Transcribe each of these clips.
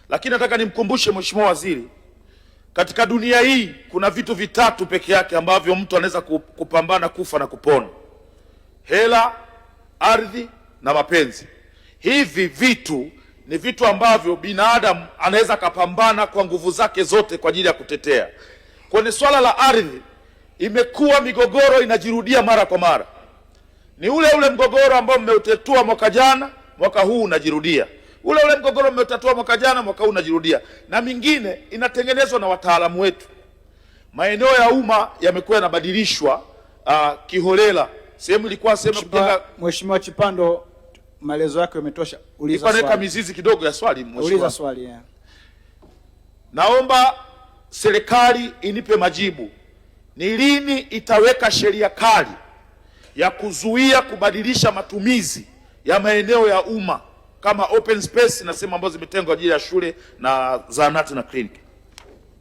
Lakini nataka nimkumbushe Mheshimiwa Waziri, katika dunia hii kuna vitu vitatu peke yake ambavyo mtu anaweza kupambana kufa na kupona: hela, ardhi na mapenzi. Hivi vitu ni vitu ambavyo binadamu anaweza kapambana kwa nguvu zake zote kwa ajili ya kutetea. Kwenye swala la ardhi, imekuwa migogoro inajirudia mara kwa mara. Ni ule ule mgogoro ambao mmeutatua mwaka jana, mwaka huu unajirudia. Ule ule mgogoro mmeutatua mwaka jana, mwaka huu unajirudia. Na mingine inatengenezwa na wataalamu wetu. Maeneo ya umma yamekuwa yanabadilishwa kiholela. Sehemu ilikuwa sehemu kujenga. Mheshimiwa Chipando, maelezo yako yametosha. Uliza swali. Nipeleka mizizi kidogo ya swali mheshimiwa. Uliza swali ya. Naomba serikali inipe majibu. Ni lini itaweka sheria kali ya kuzuia kubadilisha matumizi ya maeneo ya umma kama open space na sehemu ambazo zimetengwa ajili ya shule na zahanati na kliniki?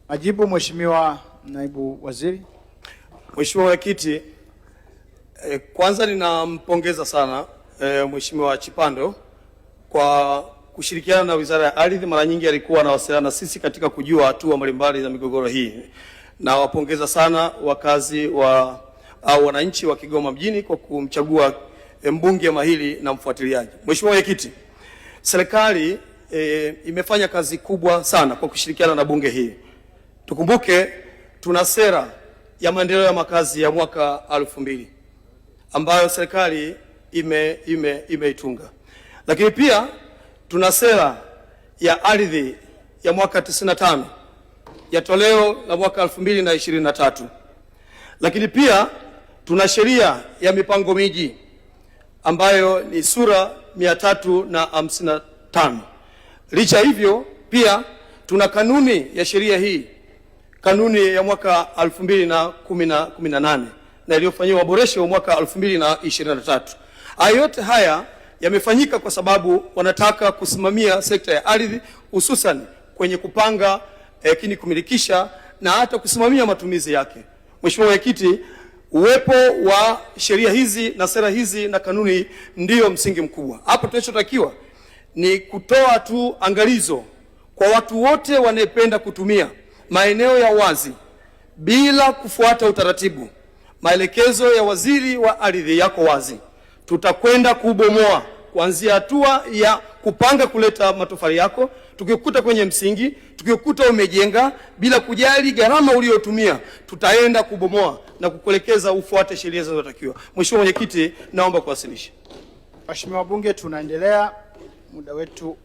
Majibu Mheshimiwa Naibu Waziri. Mheshimiwa Mwenyekiti, kwanza ninampongeza sana Mheshimiwa Chipando kwa kushirikiana na Wizara ya Ardhi. Mara nyingi alikuwa anawasiliana na sisi katika kujua hatua mbalimbali za migogoro hii. Na wapongeza sana wakazi au wananchi wa Kigoma mjini kwa kumchagua mbunge mahiri na mfuatiliaji. Mheshimiwa Mwenyekiti, serikali imefanya kazi kubwa sana kwa kushirikiana na bunge hii. Tukumbuke tuna sera ya maendeleo ya makazi ya mwaka 2000 ambayo serikali imeitunga. Lakini pia tuna sera ya ardhi ya mwaka 95 ya toleo la mwaka 2023. Lakini pia tuna sheria ya mipango miji ambayo ni sura 355. Licha hivyo pia tuna kanuni ya sheria hii, kanuni ya mwaka 2018 na iliyofanyiwa maboresho mwaka 2023. Yote haya yamefanyika kwa sababu wanataka kusimamia sekta ya ardhi, hususan kwenye kupanga lakini kumilikisha na hata kusimamia matumizi yake. Mheshimiwa Mwenyekiti, uwepo wa sheria hizi na sera hizi na kanuni ndiyo msingi mkubwa. Hapo tunachotakiwa ni kutoa tu angalizo kwa watu wote wanayependa kutumia maeneo ya wazi bila kufuata utaratibu. Maelekezo ya Waziri wa Ardhi yako wazi. Tutakwenda kubomoa kuanzia hatua ya kupanga kuleta matofali yako, tukikuta kwenye msingi, tukikuta umejenga bila kujali gharama uliyotumia, tutaenda kubomoa na kukuelekeza ufuate sheria zinazotakiwa. Mheshimiwa Mwenyekiti, naomba kuwasilisha. Mheshimiwa Bunge, tunaendelea, muda wetu